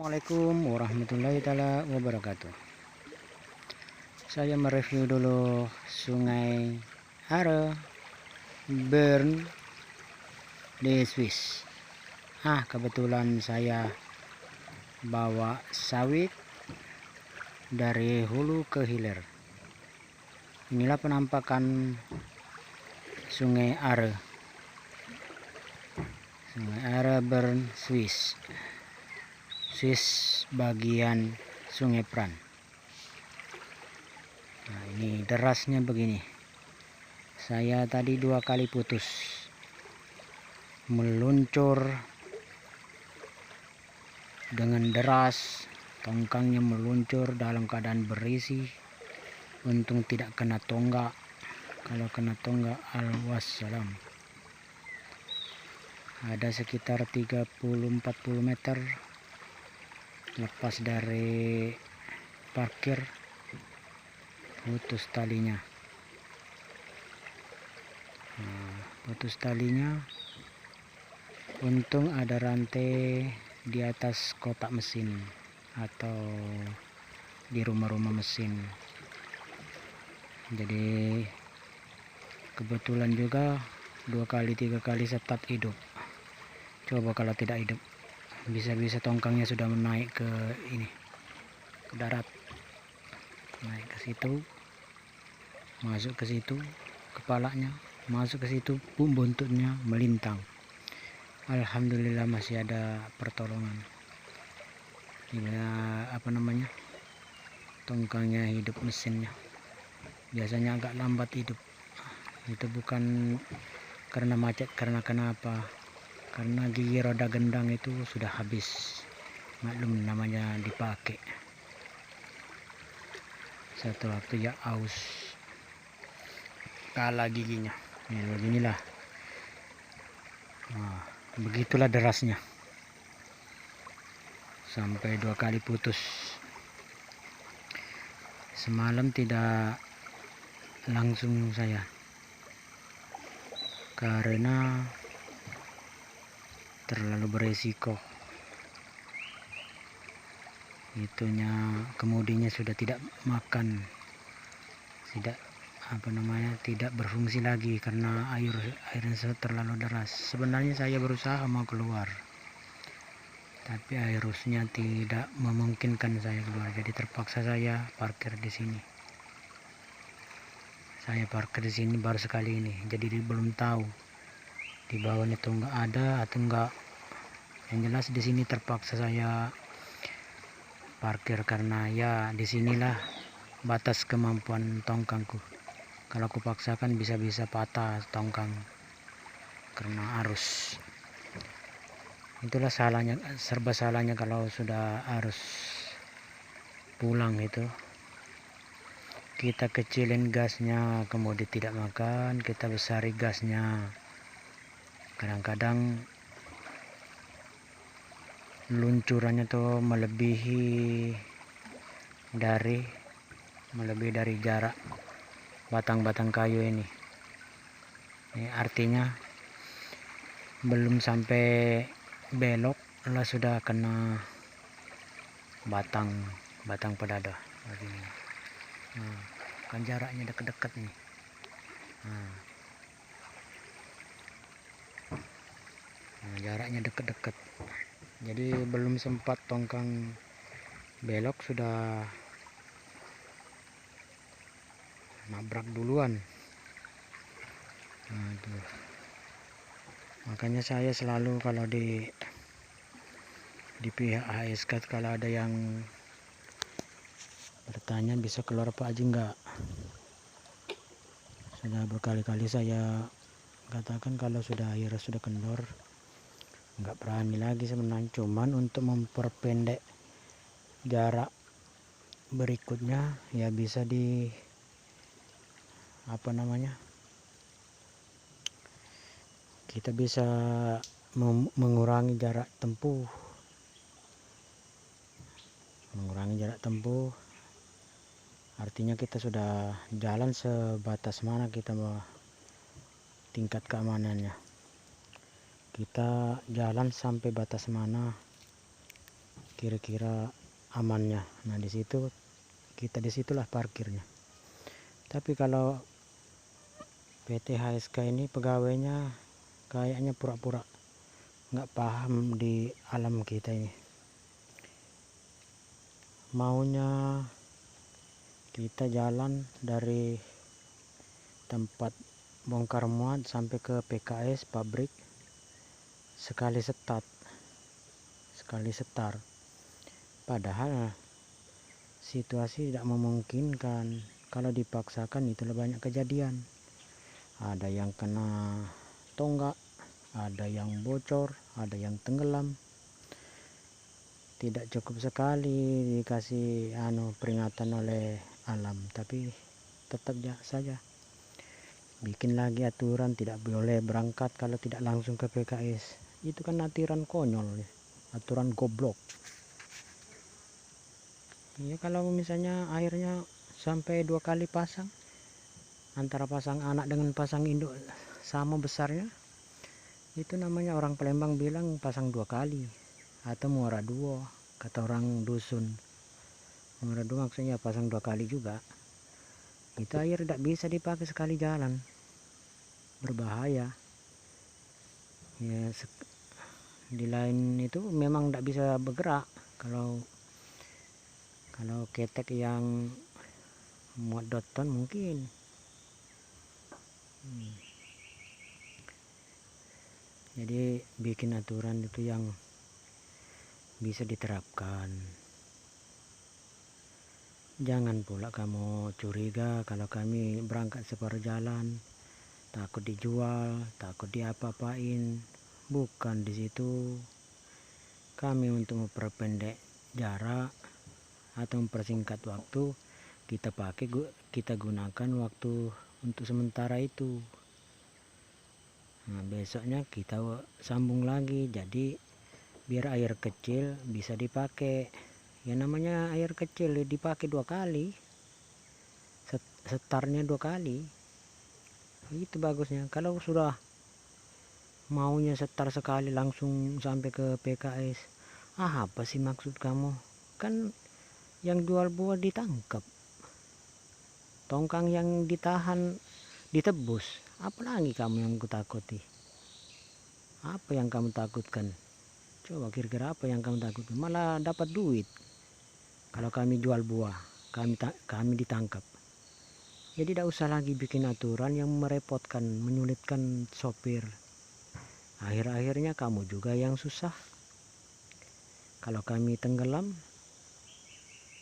Assalamualaikum warahmatullahi taala wabarakatuh. Saya mereview dulu Sungai Are Bern di Swiss. Kebetulan saya bawa sawit dari hulu ke hilir. Inilah penampakan Sungai Are. Sungai Are Bern Swiss. Swiss bagian Sungai Pran. Nah, ini derasnya begini. Saya tadi 2 kali putus, meluncur dengan deras, tongkangnya meluncur dalam keadaan berisi. Untung tidak kena tonggak. Kalau kena tonggak, alwassalam. Ada sekitar 30-40 meter lepas dari parkir, putus talinya. Putus talinya. Untung ada rantai di atas kotak mesin atau di rumah-rumah mesin. Jadi kebetulan juga 2-3 kali tetap hidup. Coba kalau tidak hidup, bisa-bisa tongkangnya sudah menaik ke darat, naik ke situ, masuk ke situ, kepalanya masuk ke situ, buntutnya melintang. Alhamdulillah masih ada pertolongan. Tongkangnya hidup, mesinnya biasanya agak lambat hidup. Itu bukan karena macet, karena kenapa? Karena gigi roda gendang itu sudah habis. Maklum namanya dipakai. Satu waktu ya aus, kalah giginya. Beginilah. Begitulah derasnya. Sampai 2 kali putus. Semalam tidak langsung saya, karena terlalu beresiko. Kemudinya sudah tidak makan, tidak berfungsi lagi karena airnya terlalu deras. Sebenarnya saya berusaha mau keluar, tapi arusnya tidak memungkinkan saya keluar. Jadi terpaksa saya parkir di sini. Saya parkir di sini baru sekali ini, jadi belum tahu di bawahnya tuh nggak ada atau enggak. Yang jelas di sini terpaksa saya parkir karena ya disinilah batas kemampuan tongkangku. Kalau aku paksakan bisa-bisa patah tongkang karena arus. Itulah salahnya, serba salahnya kalau sudah arus pulang itu. Kita kecilin gasnya, kemudian tidak makan, kita besari gasnya. Kadang-kadang luncurannya tuh melebihi dari jarak batang-batang kayu ini. Artinya belum sampai belok lah sudah kena batang pedadah begini. Kan jaraknya dekat-dekat nih. Jaraknya dekat-dekat. Jadi belum sempat tongkang belok sudah nabrak duluan. Makanya saya selalu kalau di pihak ASK, kalau ada yang bertanya bisa keluar apa aja, enggak. Sudah berkali-kali saya katakan kalau air sudah kendor, enggak berani lagi sebenarnya. Cuman untuk memperpendek jarak berikutnya ya bisa kita bisa mengurangi jarak tempuh. Artinya kita sudah jalan sebatas mana kita mau tingkat keamanannya. Kita jalan sampai batas mana kira-kira amannya. Nah di situ kita disitulah parkirnya. Tapi kalau PT HSK ini pegawainya kayaknya pura-pura nggak paham di alam kita ini. Maunya kita jalan dari tempat bongkar muat sampai ke PKS pabrik sekali setar. Padahal situasi tidak memungkinkan. Kalau dipaksakan itulah banyak kejadian. Ada yang kena tonggak, ada yang bocor, ada yang tenggelam. Tidak cukup sekali dikasih peringatan oleh alam, tapi tetap saja bikin lagi aturan tidak boleh berangkat kalau tidak langsung ke PKS. Itu kan aturan konyol, aturan goblok. Ya kalau misalnya airnya sampai 2 kali pasang, antara pasang anak dengan pasang induk sama besarnya, itu namanya orang Palembang bilang pasang 2 kali atau muara 2, kata orang dusun. Muara 2 maksudnya pasang 2 kali juga. Itu air tidak bisa dipakai sekali jalan, berbahaya ya. Di lain itu memang tidak bisa bergerak kalau ketek yang muat doton mungkin. Jadi bikin aturan itu yang bisa diterapkan. Jangan pula kamu curiga kalau kami berangkat separuh jalan, takut dijual, takut diapa-apain. Bukan, di situ kami untuk memperpendek jarak atau mempersingkat waktu, kita gunakan waktu untuk sementara itu. Nah besoknya kita sambung lagi, jadi biar air kecil bisa dipakai. Ya namanya air kecil dipakai 2 kali, setarnya 2 kali, itu bagusnya. Kalau sudah maunya setar sekali langsung sampai ke PKS, apa sih maksud kamu? Kan yang jual buah ditangkap, tongkang yang ditahan ditebus, apalagi kamu yang kutakuti? Apa yang kamu takutkan? Coba kira-kira apa yang kamu takutkan? Malah dapat duit kalau kami jual buah, kami ditangkap. Jadi tidak usah lagi bikin aturan yang merepotkan, menyulitkan sopir. Akhir-akhirnya kamu juga yang susah. Kalau kami tenggelam,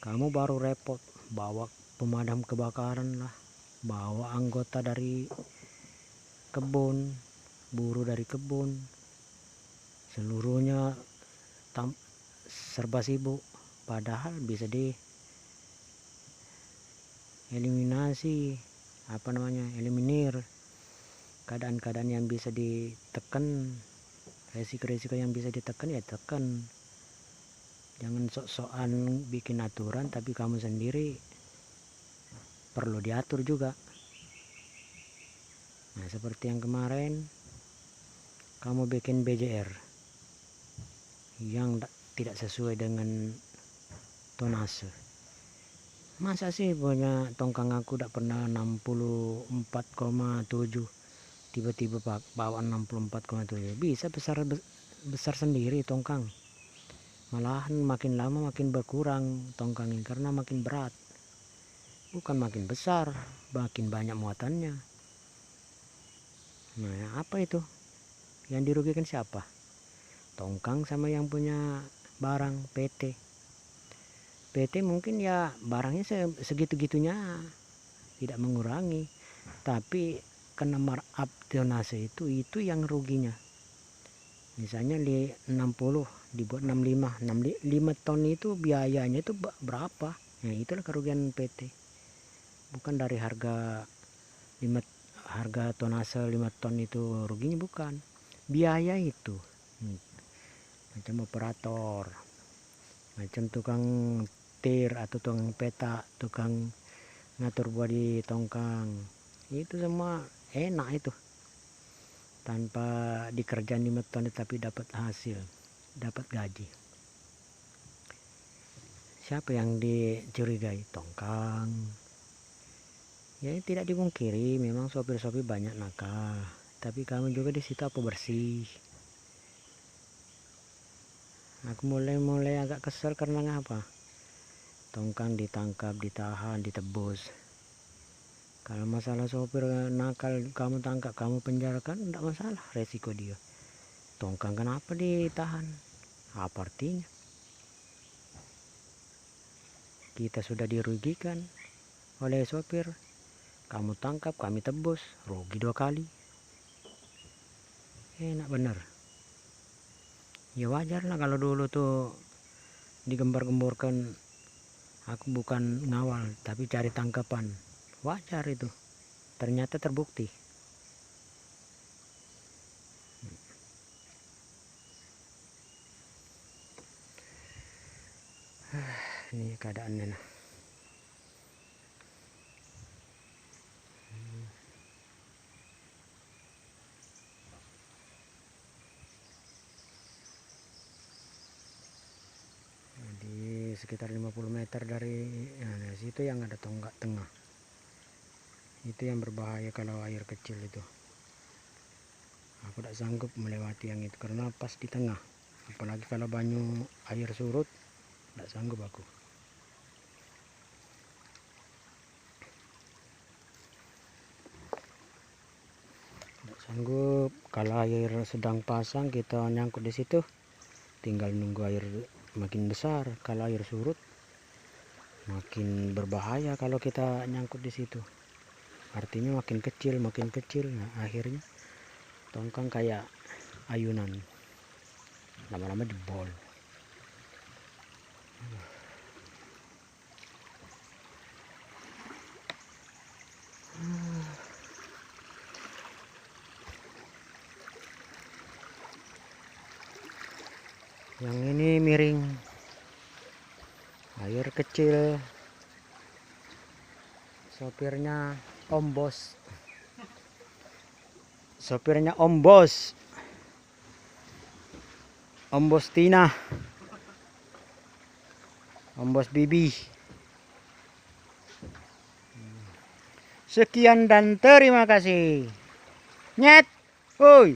kamu baru repot, bawa pemadam kebakaran lah, bawa anggota dari kebun, buruh dari kebun, seluruhnya serba sibuk. Padahal bisa eliminasi, eliminir keadaan-keadaan yang bisa ditekan, resiko-resiko yang bisa ditekan ya tekan. Jangan sok-sokan bikin aturan tapi kamu sendiri perlu diatur juga. Nah seperti yang kemarin kamu bikin BJR yang tidak sesuai dengan tonase. Masa sih punya tongkang aku tidak pernah 64,7, tiba-tiba bawa 64,7? Bisa besar sendiri tongkang. Malahan makin lama makin berkurang tongkang ini karena makin berat, bukan makin besar, makin banyak muatannya. Nah apa itu yang dirugikan? Siapa? Tongkang sama yang punya barang PT mungkin ya barangnya segitu-gitunya, tidak mengurangi, tapi kena markup tonase itu yang ruginya. Misalnya di 60 dibuat 65, 5 ton itu biayanya itu berapa? Nah itulah kerugian PT. Bukan dari harga tonase 5 ton itu ruginya, bukan, biaya itu. Macam operator, macam tukang tir atau tukang peta, tukang ngatur buah di tongkang, itu semua enak itu, tanpa dikerjain 5 ton tapi dapat hasil, dapat gaji. Siapa yang dicurigai? Tongkang. Ya tidak dipungkiri memang sopir-sopir banyak nakal, tapi kamu juga di situ apa bersih. Aku mulai agak kesel karena ngapa? Tongkang ditangkap, ditahan, ditebus. Kalau masalah sopir nakal kamu tangkap, kamu penjarakan, tidak masalah, resiko dia. Tongkang kenapa ditahan? Apa artinya? Kita sudah dirugikan oleh sopir. Kamu tangkap, kami tebus, rugi 2 kali. Enak bener. Ya wajar lah kalau dulu tuh digembar-gemborkan aku bukan ngawal tapi cari tangkapan. Wajar itu. Ternyata terbukti. Ini keadaannya nah. Di sekitar 50 meter dari situ yang ada tonggak tengah. Itu yang berbahaya kalau air kecil itu. Aku tidak sanggup melewati yang itu karena pas di tengah. Apalagi kalau banyu air surut, tidak sanggup aku. Tidak sanggup. Kalau air sedang pasang kita nyangkut di situ, tinggal nunggu air makin besar. Kalau air surut, makin berbahaya kalau kita nyangkut di situ. Artinya makin kecil. Nah, akhirnya tongkang kayak ayunan, lama-lama jebol. Yang ini miring, air kecil, sopirnya Om Bos. Om Bos Tina, Om Bos Bibi. Sekian dan terima kasih. Nyet, woi,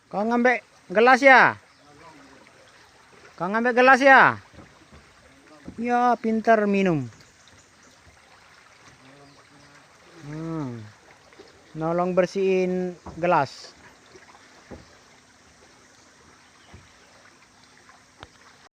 kau ngambil gelas ya? Ya, pintar minum. Nolong bersihin gelas.